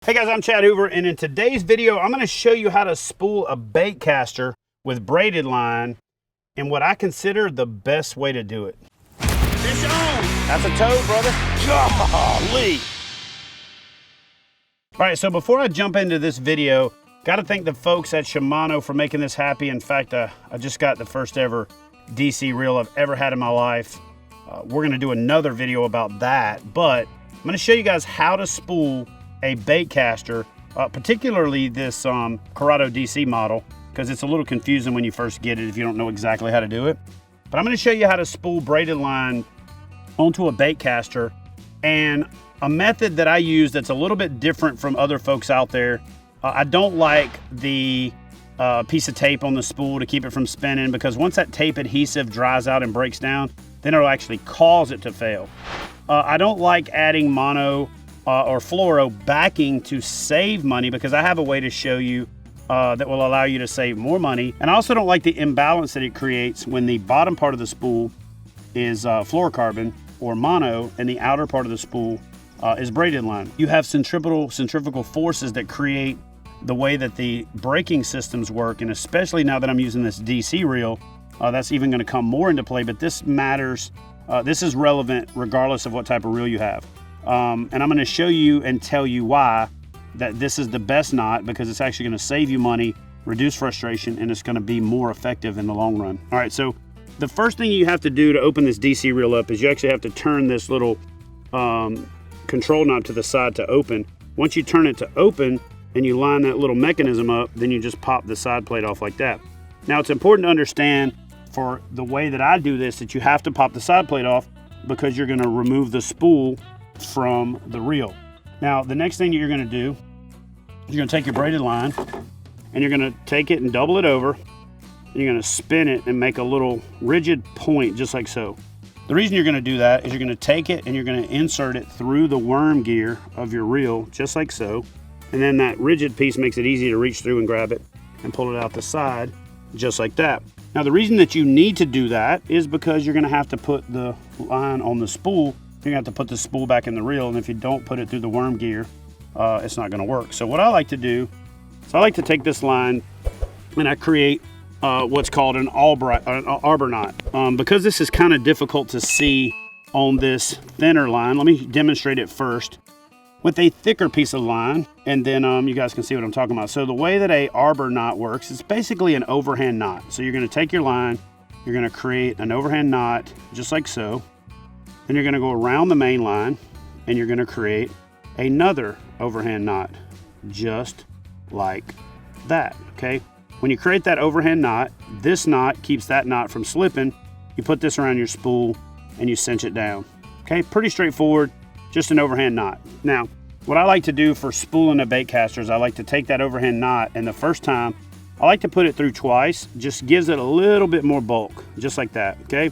Hey guys, I'm Chad Hoover, and in today's video, I'm going to show you how to spool a bait caster with braided line and what I consider the best way to do it. Fish on! That's a toad, brother. Golly! All right, so before I jump into this video, got to thank the folks at Shimano for making this happy. In fact, I just got the first ever DC reel I've ever had in my life. We're going to do another video about that, but I'm going to show you guys how to spool a bait caster, particularly this Corrado DC model, because it's a little confusing when you first get it if you don't know exactly how to do it. But I'm going to show you how to spool braided line onto a bait caster, and a method that I use that's a little bit different from other folks out there. I don't like the piece of tape on the spool to keep it from spinning, because once that tape adhesive dries out and breaks down, then it'll actually cause it to fail. I don't like adding mono or fluoro backing to save money, because I have a way to show you that will allow you to save more money. And I also don't like the imbalance that it creates when the bottom part of the spool is fluorocarbon or mono and the outer part of the spool is braided line. You have centrifugal forces that create the way that the braking systems work, and especially now that I'm using this DC reel, that's even going to come more into play. But this matters. This is relevant regardless of what type of reel you have. And I'm going to show you and tell you why that this is the best knot, because it's actually going to save you money, reduce frustration, and it's going to be more effective in the long run. All right, so the first thing you have to do to open this DC reel up is you actually have to turn this little control knob to the side to open. Once you turn it to open and you line that little mechanism up, then you just pop the side plate off like that. Now, it's important to understand for the way that I do this that you have to pop the side plate off, because you're going to remove the spool from the reel. Now, the next thing you're going to do is you're going to take your braided line and you're going to take it and double it over, and you're going to spin it and make a little rigid point just like so. The reason you're going to do that is you're going to take it and you're going to insert it through the worm gear of your reel just like so, and then that rigid piece makes it easy to reach through and grab it and pull it out the side just like that. Now, the reason that you need to do that is because you're going to have to put the line on the spool. You're going to have to put the spool back in the reel, and if you don't put it through the worm gear, it's not going to work. So what I like to do is I like to take this line and I create what's called an Arbor Knot. Because this is kind of difficult to see on this thinner line, let me demonstrate it first with a thicker piece of line, and then you guys can see what I'm talking about. So the way that a Arbor Knot works, it's basically an overhand knot. So you're going to take your line, you're going to create an overhand knot just like so. Then you're going to go around the main line and you're going to create another overhand knot just like that. Okay, when you create that overhand knot, this knot keeps that knot from slipping. You put this around your spool and you cinch it down. Okay, pretty straightforward, just an overhand knot. Now, what I like to do for spooling a bait caster is I like to take that overhand knot, and the first time I like to put it through twice. Just gives it a little bit more bulk, just like that. Okay,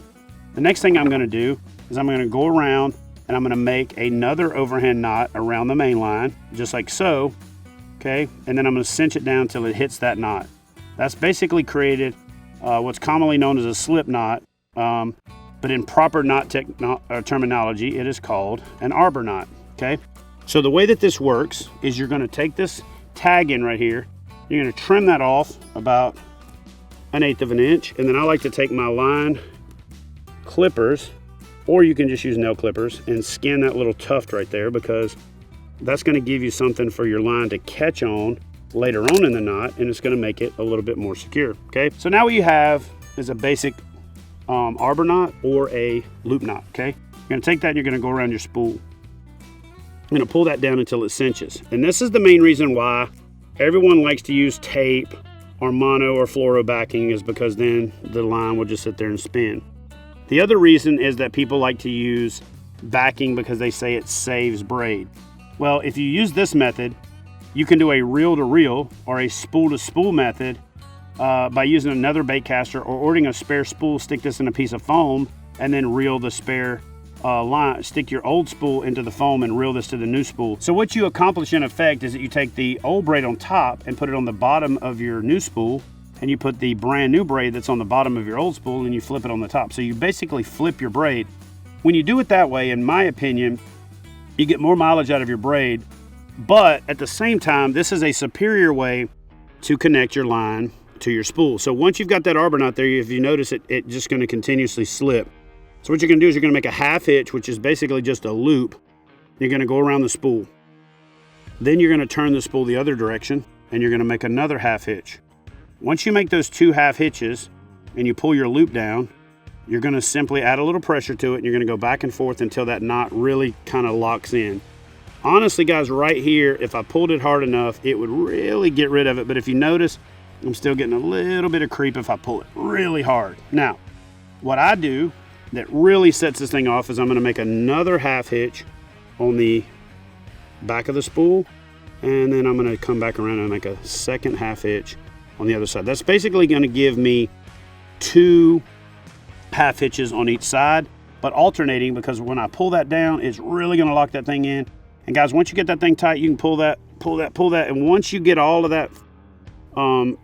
the next thing I'm going to do is I'm going to go around and I'm going to make another overhand knot around the main line just like so. Okay, and then I'm going to cinch it down until it hits that knot. That's basically created what's commonly known as a slip knot, but in proper knot terminology it is called an arbor knot. Okay, so the way that this works is you're going to take this tag in right here, you're going to trim that off about 1/8 of an inch, and then I like to take my line clippers, or you can just use nail clippers, and skin that little tuft right there, because that's going to give you something for your line to catch on later on in the knot, and it's going to make it a little bit more secure. Okay, so now what you have is a basic arbor knot or a loop knot. Okay, you're going to take that and you're going to go around your spool. You're going to pull that down until it cinches, and this is the main reason why everyone likes to use tape or mono or fluoro backing, is because then the line will just sit there and spin. The other reason is that people like to use backing because they say it saves braid. Well, if you use this method, you can do a reel-to-reel or a spool-to-spool method by using another bait caster or ordering a spare spool, stick this in a piece of foam, and then reel the spare line, stick your old spool into the foam and reel this to the new spool. So what you accomplish in effect is that you take the old braid on top and put it on the bottom of your new spool, and you put the brand new braid that's on the bottom of your old spool and you flip it on the top. So you basically flip your braid. When you do it that way, in my opinion, you get more mileage out of your braid But at the same time, this is a superior way to connect your line to your spool. So once you've got that arbor knot there, if you notice it just going to continuously slip. So what you're going to do is you're going to make a half hitch, which is basically just a loop. You're going to go around the spool. Then you're going to turn the spool the other direction, and you're going to make another half hitch. Once you make those 2 half hitches and you pull your loop down, you're going to simply add a little pressure to it, and you're going to go back and forth until that knot really kind of locks in. Honestly, guys, right here, if I pulled it hard enough, it would really get rid of it. But if you notice, I'm still getting a little bit of creep if I pull it really hard. Now, what I do that really sets this thing off is I'm going to make another half hitch on the back of the spool, and then I'm going to come back around and make a second half hitch on the other side. That's basically going to give me 2 half hitches on each side, but alternating, because when I pull that down, it's really going to lock that thing in. And guys, once you get that thing tight, you can pull that, and once you get all of that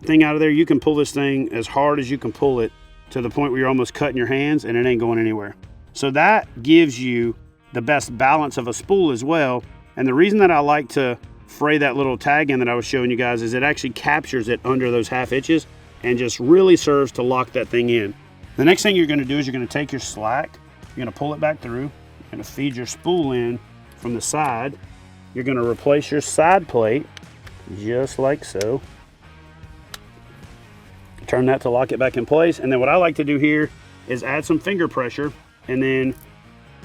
thing out of there, you can pull this thing as hard as you can pull it to the point where you're almost cutting your hands and it ain't going anywhere. So that gives you the best balance of a spool as well. And the reason that I like to fray that little tag in that I was showing you guys is it actually captures it under those half hitches and just really serves to lock that thing in. The next thing you're going to do is you're going to take your slack, you're going to pull it back through, you're going to feed your spool in from the side, you're going to replace your side plate just like so. Turn that to lock it back in place, and then what I like to do here is add some finger pressure. And then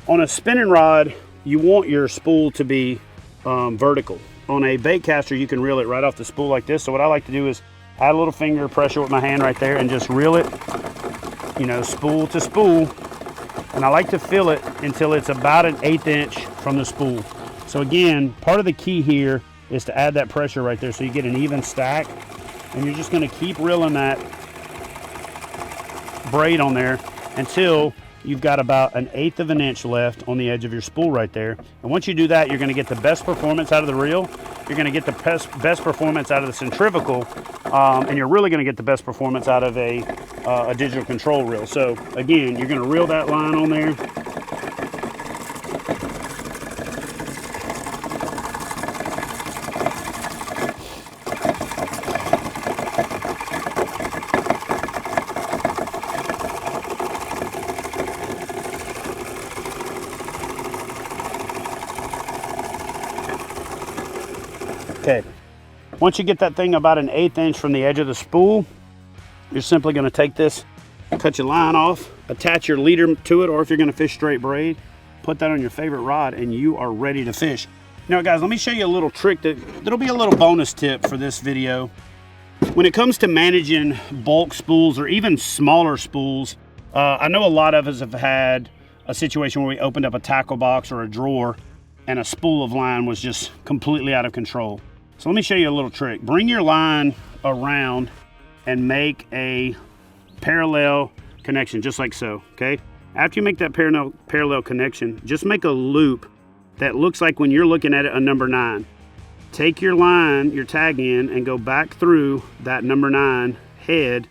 on a spinning rod, you want your spool to be vertical. On a bait caster, you can reel it right off the spool like this. So what I like to do is add a little finger pressure with my hand right there and just reel it, you know, spool to spool. And I like to feel it until it's about an 1/8 inch from the spool. So again, part of the key here is to add that pressure right there so you get an even stack. And you're just going to keep reeling that braid on there until you've got about an 1/8 of an inch left on the edge of your spool right there. And once you do that, you're going to get the best performance out of the reel. You're going to get the best performance out of the centrifugal, and you're really going to get the best performance out of a digital control reel. So again, you're going to reel that line on there. Okay, once you get that thing about an 1/8 inch from the edge of the spool, you're simply going to take this, cut your line off, attach your leader to it, or if you're going to fish straight braid, put that on your favorite rod and you are ready to fish. Now guys, let me show you a little trick that'll be a little bonus tip for this video. When it comes to managing bulk spools or even smaller spools, I know a lot of us have had a situation where we opened up a tackle box or a drawer and a spool of line was just completely out of control. So let me show you a little trick. Bring your line around and make a parallel connection, just like so, okay? After you make that parallel connection, just make a loop that looks like, when you're looking at it, a number 9. Take your line, your tag in, and go back through that number 9 head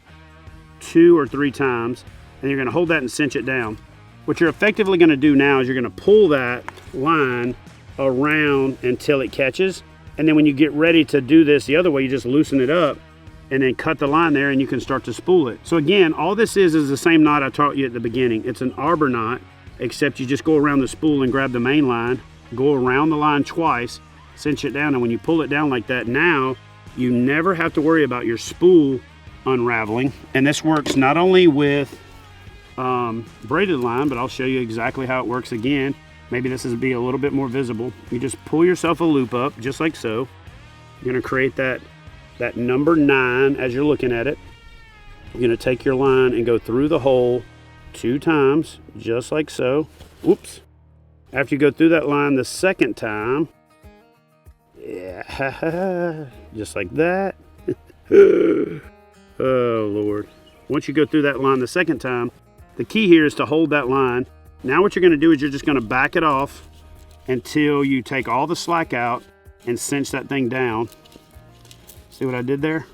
2 or 3 times, and you're gonna hold that and cinch it down. What you're effectively gonna do now is you're gonna pull that line around until it catches. And then when you get ready to do this the other way, you just loosen it up and then cut the line there and you can start to spool it. So again, all this is the same knot I taught you at the beginning. It's an arbor knot, except you just go around the spool and grab the main line, go around the line twice, cinch it down, and when you pull it down like that, now you never have to worry about your spool unraveling. And this works not only with braided line, but I'll show you exactly how it works again. Maybe this is be a little bit more visible. You just pull yourself a loop up, just like so. You're gonna create that number 9 as you're looking at it. You're gonna take your line and go through the hole 2 times, just like so. Whoops. After you go through that line the second time, yeah, just like that. Oh Lord. Once you go through that line the second time, the key here is to hold that line. Now what you're going to do is you're just going to back it off until you take all the slack out and cinch that thing down. See what I did there?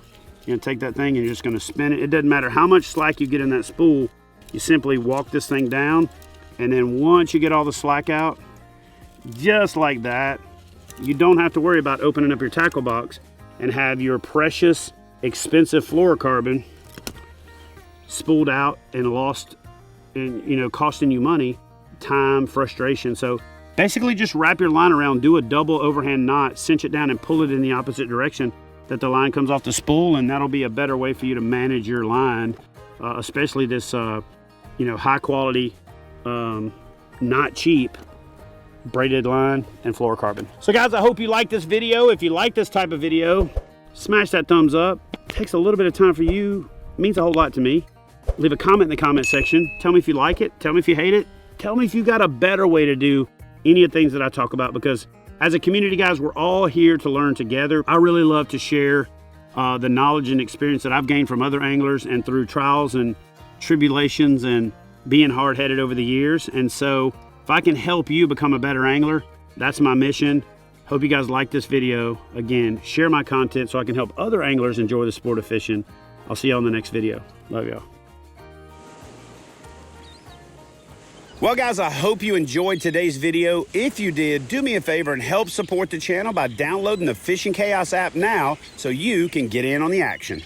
You're going to take that thing and you're just going to spin it. It doesn't matter how much slack you get in that spool. You simply walk this thing down, and then once you get all the slack out, just like that, you don't have to worry about opening up your tackle box and have your precious, expensive fluorocarbon spooled out and lost, and you know, costing you money, time, frustration. So basically just wrap your line around, do a double overhand knot, cinch it down and pull it in the opposite direction that the line comes off the spool, and that'll be a better way for you to manage your line, especially this you know, high quality, not cheap braided line and fluorocarbon. So guys, I hope you like this video. If you like this type of video, smash that thumbs up. It takes a little bit of time for you, it means a whole lot to me. Leave a comment in the comment section. Tell me if you like it, tell me if you hate it, tell me if you got a better way to do any of the things that I talk about, because as a community, guys, we're all here to learn together. I really love to share the knowledge and experience that I've gained from other anglers and through trials and tribulations and being hard-headed over the years. And so if I can help you become a better angler, that's my mission. Hope you guys like this video. Again, share my content so I can help other anglers enjoy the sport of fishing. I'll see you on the next video. Love y'all. Well guys, I hope you enjoyed today's video. If you did, do me a favor and help support the channel by downloading the Fishing Chaos app now so you can get in on the action.